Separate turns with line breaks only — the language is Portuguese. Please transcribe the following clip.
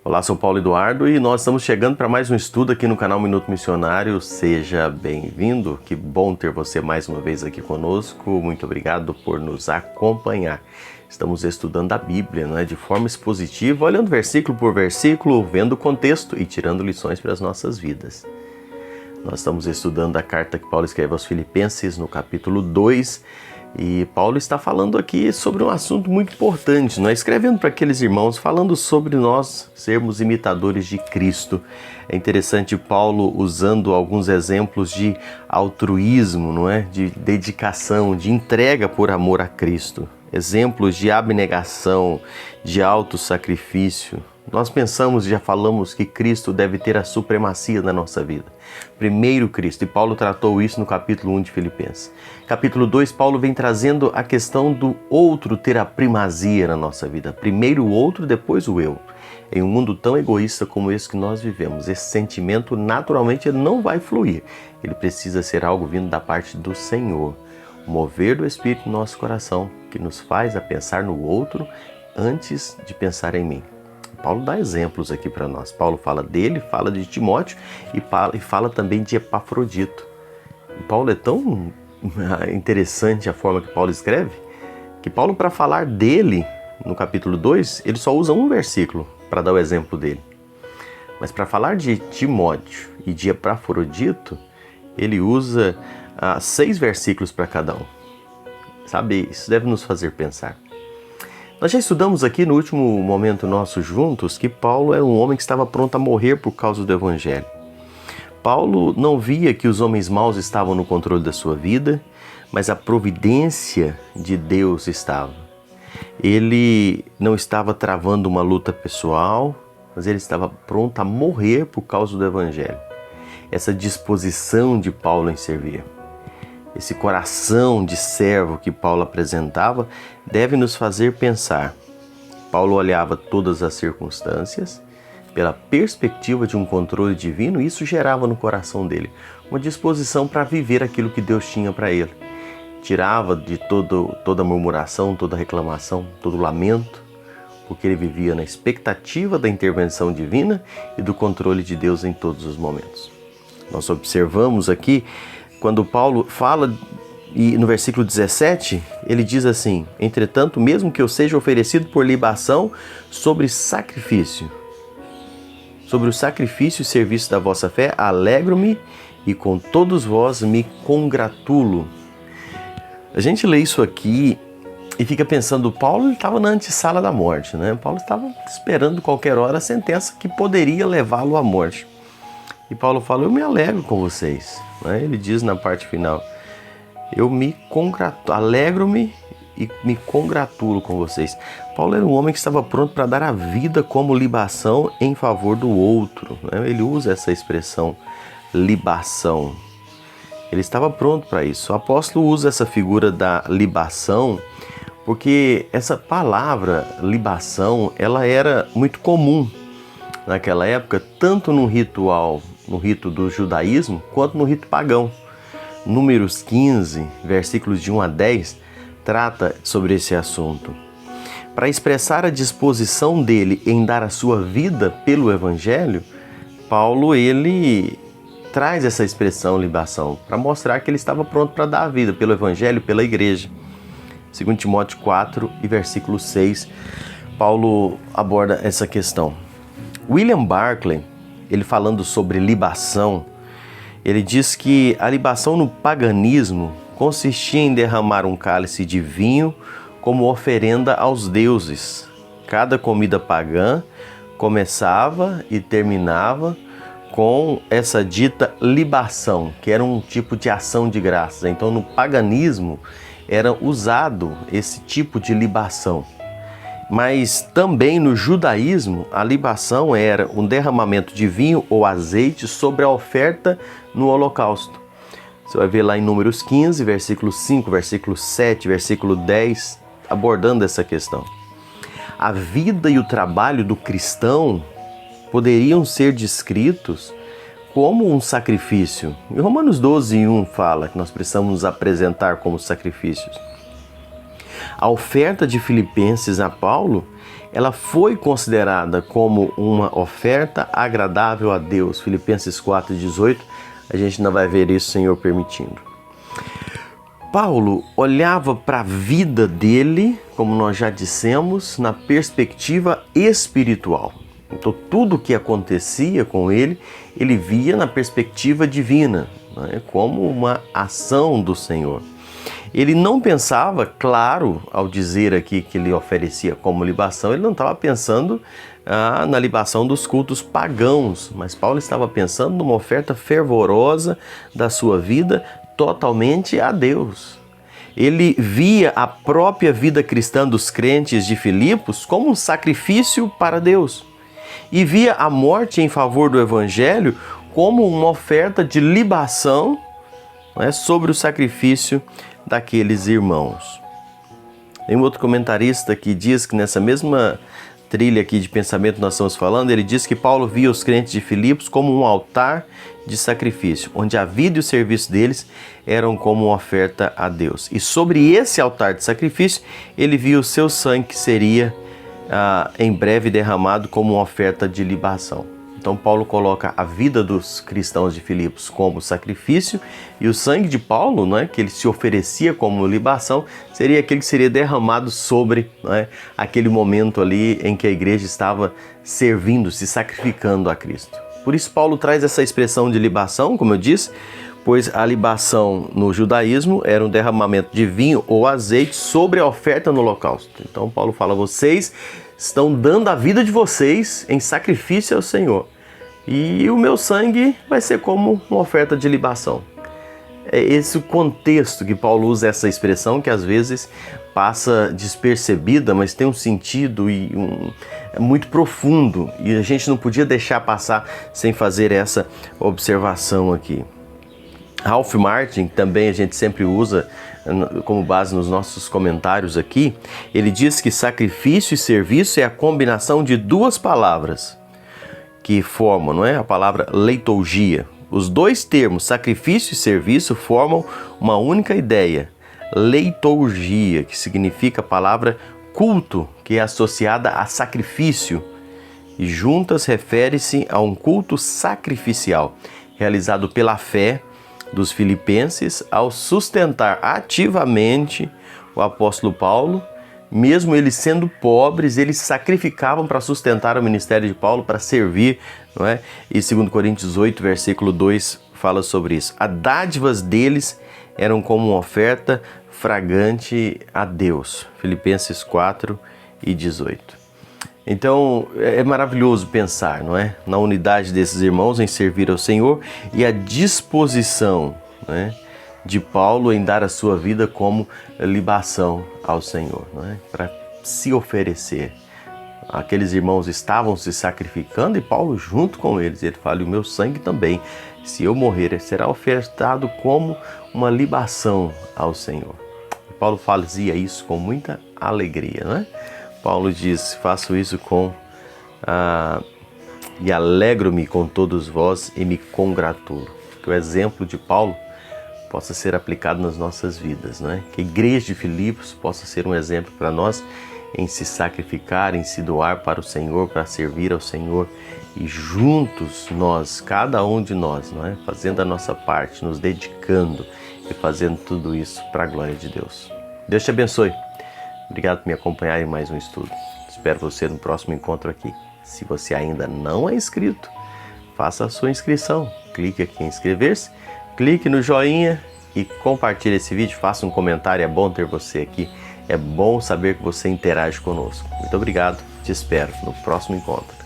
Olá, sou Paulo Eduardo e nós estamos chegando para mais um estudo aqui no canal Minuto Missionário. Seja bem-vindo, que bom ter você mais uma vez aqui conosco. Muito obrigado por nos acompanhar. Estamos estudando a Bíblia, não é? De forma expositiva, olhando versículo por versículo, vendo o contexto e tirando lições para as nossas vidas. Nós estamos estudando a carta que Paulo escreve aos Filipenses no capítulo 2 e Paulo está falando aqui sobre um assunto muito importante, não é? Escrevendo para aqueles irmãos, falando sobre nós sermos imitadores de Cristo. É interessante Paulo usando alguns exemplos de altruísmo, não é? De dedicação, de entrega por amor a Cristo. Exemplos de abnegação, de autossacrifício. Nós pensamos e já falamos que Cristo deve ter a supremacia na nossa vida. Primeiro Cristo, e Paulo tratou isso no capítulo 1 de Filipenses. Capítulo 2, Paulo vem trazendo a questão do outro ter a primazia na nossa vida. Primeiro o outro, depois o eu. Em um mundo tão egoísta como esse que nós vivemos, esse sentimento naturalmente não vai fluir. Ele precisa ser algo vindo da parte do Senhor. O mover do Espírito no nosso coração, que nos faz a pensar no outro antes de pensar em mim. Paulo dá exemplos aqui para nós. Paulo fala dele, fala de Timóteo e fala também de Epafrodito. E Paulo é tão interessante a forma que Paulo escreve, que Paulo, para falar dele, no capítulo 2, ele só usa um versículo para dar o exemplo dele. Mas para falar de Timóteo e de Epafrodito, ele usa 6 versículos para cada um. Sabe, isso deve nos fazer pensar. Nós já estudamos aqui no último momento nosso juntos que Paulo era um homem que estava pronto a morrer por causa do Evangelho. Paulo não via que os homens maus estavam no controle da sua vida, mas a providência de Deus estava. Ele não estava travando uma luta pessoal, mas ele estava pronto a morrer por causa do Evangelho. Essa disposição de Paulo em servir. Esse coração de servo que Paulo apresentava deve nos fazer pensar. Paulo olhava todas as circunstâncias pela perspectiva de um controle divino e isso gerava no coração dele uma disposição para viver aquilo que Deus tinha para ele. Tirava de toda murmuração, toda reclamação, todo lamento, porque ele vivia na expectativa da intervenção divina e do controle de Deus em todos os momentos. Nós observamos aqui quando Paulo fala, e no versículo 17, ele diz assim: entretanto, mesmo que eu seja oferecido por libação sobre o sacrifício e serviço da vossa fé, alegro-me e com todos vós me congratulo. A gente lê isso aqui e fica pensando, Paulo estava na antessala da morte, né? Paulo estava esperando qualquer hora a sentença que poderia levá-lo à morte. E Paulo fala, eu me alegro com vocês. Ele diz na parte final, eu me alegro-me e me congratulo com vocês. Paulo era um homem que estava pronto para dar a vida como libação em favor do outro. Ele usa essa expressão, libação. Ele estava pronto para isso. O apóstolo usa essa figura da libação porque essa palavra libação, ela era muito comum naquela época, tanto no rito do judaísmo, quanto no rito pagão. Números 15, versículos de 1 a 10, trata sobre esse assunto. Para expressar a disposição dele em dar a sua vida pelo Evangelho, Paulo, ele traz essa expressão libação, para mostrar que ele estava pronto para dar a vida pelo Evangelho, pela igreja. 2 Timóteo 4 e versículo 6, Paulo aborda essa questão. William Barclay, ele falando sobre libação, ele diz que a libação no paganismo consistia em derramar um cálice de vinho como oferenda aos deuses. Cada comida pagã começava e terminava com essa dita libação, que era um tipo de ação de graças. Então, no paganismo era usado esse tipo de libação. Mas também no judaísmo, a libação era um derramamento de vinho ou azeite sobre a oferta no holocausto. Você vai ver lá em Números 15, versículo 5, versículo 7, versículo 10, abordando essa questão. A vida e o trabalho do cristão poderiam ser descritos como um sacrifício. Em Romanos 12, 1 fala que nós precisamos nos apresentar como sacrifícios. A oferta de Filipenses a Paulo ela foi considerada como uma oferta agradável a Deus. Filipenses 4,18, a gente ainda vai ver isso, Senhor permitindo. Paulo olhava para a vida dele, como nós já dissemos, na perspectiva espiritual. Então, tudo o que acontecia com ele, ele via na perspectiva divina, né, como uma ação do Senhor. Ele não pensava, claro, ao dizer aqui que ele oferecia como libação, ele não estava pensando na libação dos cultos pagãos, mas Paulo estava pensando numa oferta fervorosa da sua vida, totalmente a Deus. Ele via a própria vida cristã dos crentes de Filipos como um sacrifício para Deus e via a morte em favor do Evangelho como uma oferta de libação, né, sobre o sacrifício daqueles irmãos. Tem um outro comentarista que diz que nessa mesma trilha aqui de pensamento nós estamos falando, ele diz que Paulo via os crentes de Filipos como um altar de sacrifício, onde a vida e o serviço deles eram como uma oferta a Deus. E sobre esse altar de sacrifício, ele via o seu sangue que seria em breve derramado como uma oferta de libação. Então Paulo coloca a vida dos cristãos de Filipos como sacrifício e o sangue de Paulo, né, que ele se oferecia como libação, seria aquele que seria derramado sobre, né, aquele momento ali em que a igreja estava servindo, se sacrificando a Cristo. Por isso Paulo traz essa expressão de libação, como eu disse, pois a libação no judaísmo era um derramamento de vinho ou azeite sobre a oferta no holocausto. Então Paulo fala, vocês estão dando a vida de vocês em sacrifício ao Senhor. E o meu sangue vai ser como uma oferta de libação. É esse o contexto que Paulo usa essa expressão, que às vezes passa despercebida, mas tem um sentido muito profundo. E a gente não podia deixar passar sem fazer essa observação aqui. Ralph Martin, também a gente sempre usa como base nos nossos comentários aqui, ele diz que sacrifício e serviço é a combinação de duas palavras que formam, não é, a palavra leiturgia. Os dois termos, sacrifício e serviço, formam uma única ideia, leiturgia, que significa a palavra culto, que é associada a sacrifício, e juntas refere-se a um culto sacrificial, realizado pela fé dos filipenses ao sustentar ativamente o apóstolo Paulo. Mesmo eles sendo pobres, eles sacrificavam para sustentar o ministério de Paulo, para servir, não é? E 2 Coríntios 8, versículo 2, fala sobre isso. As dádivas deles eram como uma oferta fragante a Deus. Filipenses 4 e 18. Então, é maravilhoso pensar, não é? Na unidade desses irmãos em servir ao Senhor e a disposição, né, de Paulo em dar a sua vida como libação ao Senhor, não é? Para se oferecer. Aqueles irmãos estavam se sacrificando e Paulo junto com eles. Ele fala, o meu sangue também, se eu morrer, será ofertado como uma libação ao Senhor. E Paulo fazia isso com muita alegria, não é? Paulo diz, faço isso e alegro-me com todos vós e me congratulo. Que o exemplo de Paulo possa ser aplicado nas nossas vidas, né? Que a igreja de Filipos possa ser um exemplo para nós em se sacrificar, em se doar para o Senhor, para servir ao Senhor e juntos nós, cada um de nós, não é? Fazendo a nossa parte, nos dedicando e fazendo tudo isso para a glória de Deus. Deus te abençoe. Obrigado por me acompanhar em mais um estudo. Espero você no próximo encontro aqui. Se você ainda não é inscrito, faça a sua inscrição. Clique aqui em inscrever-se, clique no joinha e compartilhe esse vídeo. Faça um comentário, é bom ter você aqui. É bom saber que você interage conosco. Muito obrigado, te espero no próximo encontro.